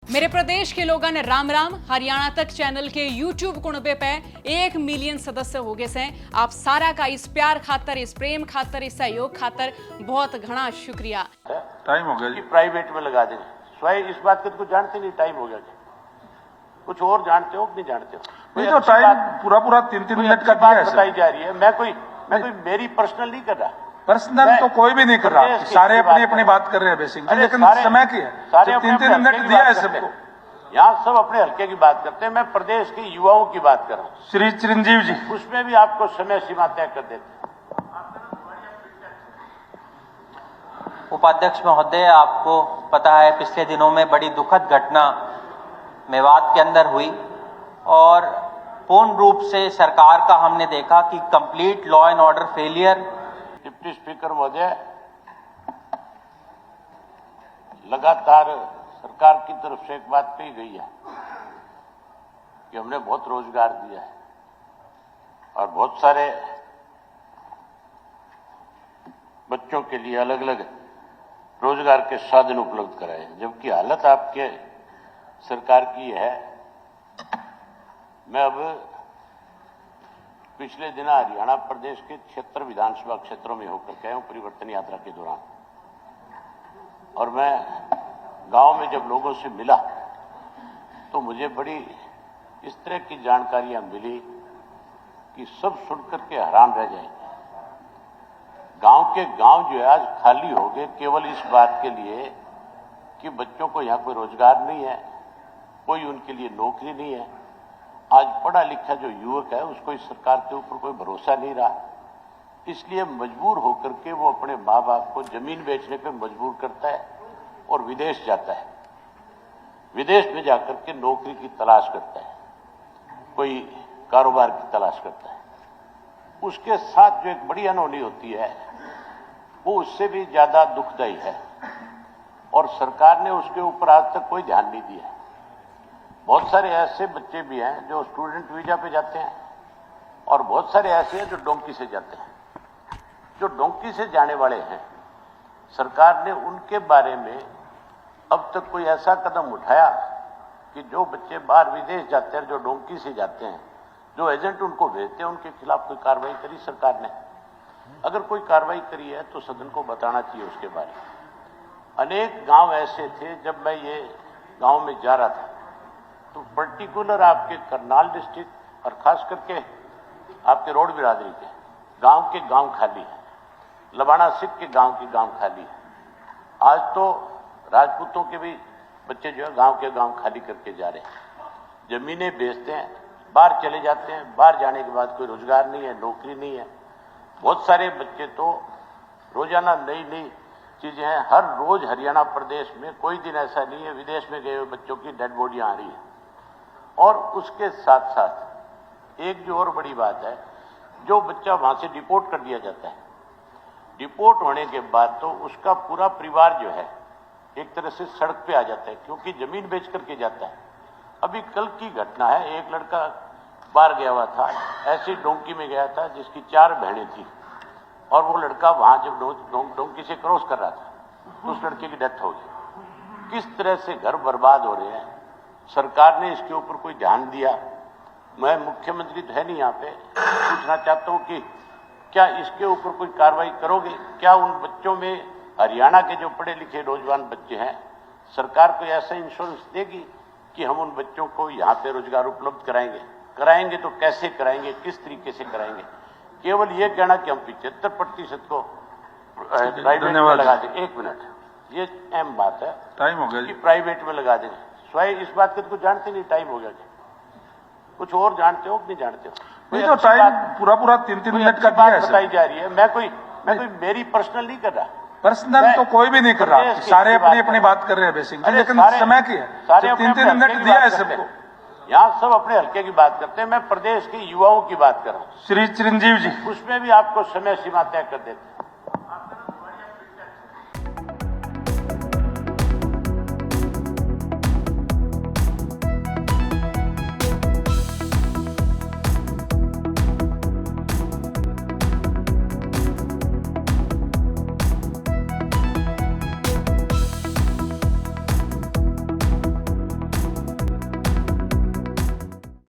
मेरे प्रदेश के लोगों ने राम राम। हरियाणा तक चैनल के YouTube कुणबे पे 1 मिलियन सदस्य हो गए से। आप सारा का इस प्यार खातर, इस प्रेम खातर, इस सहयोग खातर बहुत घना शुक्रिया। टाइम हो गया जी। प्राइवेट में लगा देंगे। स्वयं इस बात को जानते नहीं, टाइम हो गया क्या? कुछ और जानते हो कि नहीं जानते हो? नहीं तो टाइम पूरा 3-3 मिनट का दिया है बताई जा रही है। मैं कोई मेरी पर्सनल नहीं कर रहा। पर्सनल तो कोई भी नहीं कर रहा, सारे अपनी बात कर रहे हैं बेसिकली, लेकिन समय की है। 3-3 मिनट दिया है सबको। यहाँ सब अपने हल्के की बात करते हैं, मैं प्रदेश के युवाओं की बात कर रहा हूँ। श्री चिरंजीव जी, उसमें भी आपको समय सीमा तय कर देते हैं। उपाध्यक्ष महोदय, आपको पता है पिछले दिनों में बड़ी दुखद घटना मेवात के अंदर हुई और पूर्ण रूप से सरकार का हमने देखा कि complete law and order failure. Deputy speaker महोदय, लगातार सरकार की तरफ से एक बात कही गई है कि हमने बहुत रोजगार दिया है और बहुत सारे बच्चों के लिए अलग अलग रोजगार के साधन उपलब्ध कराए, जबकि हालत आपके सरकार की है। मैं अब पिछले दिन हरियाणा प्रदेश के 76 विधानसभा क्षेत्रों में होकर के आया हूं परिवर्तन यात्रा के दौरान, और मैं गांव में जब लोगों से मिला तो मुझे बड़ी इस तरह की जानकारियां मिली कि सब सुनकर के हैरान रह जाएंगे। गांव के गांव जो है आज खाली हो गए, केवल इस बात के लिए कि बच्चों को यहां कोई रोजगार नहीं है, कोई उनके लिए नौकरी नहीं है। आज पढ़ा लिखा जो युवक है उसको इस सरकार के ऊपर कोई भरोसा नहीं रहा, इसलिए मजबूर होकर के वो अपने माँ बाप को जमीन बेचने पे मजबूर करता है और विदेश जाता है। विदेश में जाकर के नौकरी की तलाश करता है, कोई कारोबार की तलाश करता है। उसके साथ जो एक बड़ी अनहोनी होती है वो उससे भी ज्यादा दुखदायी है, और सरकार ने उसके ऊपर आज तक कोई ध्यान नहीं दिया। बहुत सारे ऐसे बच्चे भी हैं जो स्टूडेंट वीजा पे जाते हैं और बहुत सारे ऐसे हैं जो डोंकी से जाते हैं। जो डोंकी से जाने वाले हैं, सरकार ने उनके बारे में अब तक कोई ऐसा कदम उठाया कि जो बच्चे बाहर विदेश जाते हैं, जो डोंकी से जाते हैं, जो एजेंट उनको भेजते हैं, उनके खिलाफ कोई कार्रवाई करी सरकार ने? अगर कोई कार्रवाई करी है तो सदन को बताना चाहिए उसके बारे में। अनेक गांव ऐसे थे, जब मैं ये गांव में जा रहा था तो पर्टिकुलर आपके करनाल डिस्ट्रिक्ट और खास करके आपके रोड बिरादरी के गांव खाली है, लबाना सिख के गांव खाली है। आज तो राजपूतों के भी बच्चे जो है गांव खाली करके जा रहे हैं, जमीनें बेचते हैं, बाहर चले जाते हैं। बाहर जाने के बाद कोई रोजगार नहीं है, नौकरी नहीं है। बहुत सारे बच्चे तो रोजाना नई नई चीजें हैं। हर रोज हरियाणा प्रदेश में कोई दिन ऐसा नहीं है विदेश में गए हुए बच्चों की डेड बॉडियां आ रही है। और उसके साथ साथ एक जो और बड़ी बात है, जो बच्चा वहां से डिपोर्ट कर दिया जाता है, डिपोर्ट होने के बाद तो उसका पूरा परिवार जो है एक तरह से सड़क पे आ जाता है, क्योंकि जमीन बेच करके जाता है। अभी कल की घटना है, एक लड़का बाहर गया हुआ था, ऐसी डोंकी में गया था जिसकी 4 बहनें थी, और वो लड़का वहां जब डोंकी से क्रॉस कर रहा था तो उस लड़के की डेथ हो गई। किस तरह से घर बर्बाद हो रहे हैं, सरकार ने इसके ऊपर कोई ध्यान दिया? मैं मुख्यमंत्री तो है नहीं यहाँ पे, पूछना चाहता हूँ कि क्या इसके ऊपर कोई कार्रवाई करोगे? क्या उन बच्चों में, हरियाणा के जो पढ़े लिखे नौजवान बच्चे हैं, सरकार को ऐसा इंश्योरेंस देगी कि हम उन बच्चों को यहाँ पे रोजगार उपलब्ध कराएंगे तो कैसे कराएंगे, किस तरीके से कराएंगे? केवल ये कहना कि हम 75% को प्राइवेट में लगा देंगे, 1 मिनट, ये अहम बात है। टाइम हो गया जी। प्राइवेट में लगा देंगे। स्वयं इस बात को जानते नहीं, टाइम हो गया क्या? कुछ और जानते हो कि नहीं जानते हो? नहीं तो टाइम पूरा 3-3 मिनट का दिया है बताई जा रही है। मैं कोई मेरी पर्सनल नहीं कर रहा। पर्सनल तो कोई भी नहीं कर रहा, सारे अपनी बात कर रहे हैं बेसिकली, लेकिन समय की है। 3-3 मिनट दिया है सबको। यहाँ सब अपने हल्के की बात करते हैं, मैं प्रदेश के युवाओं की बात कर रहा हूँ। श्री चिरंजीव जी, उसमें भी आपको समय सीमा तय कर देते हैं।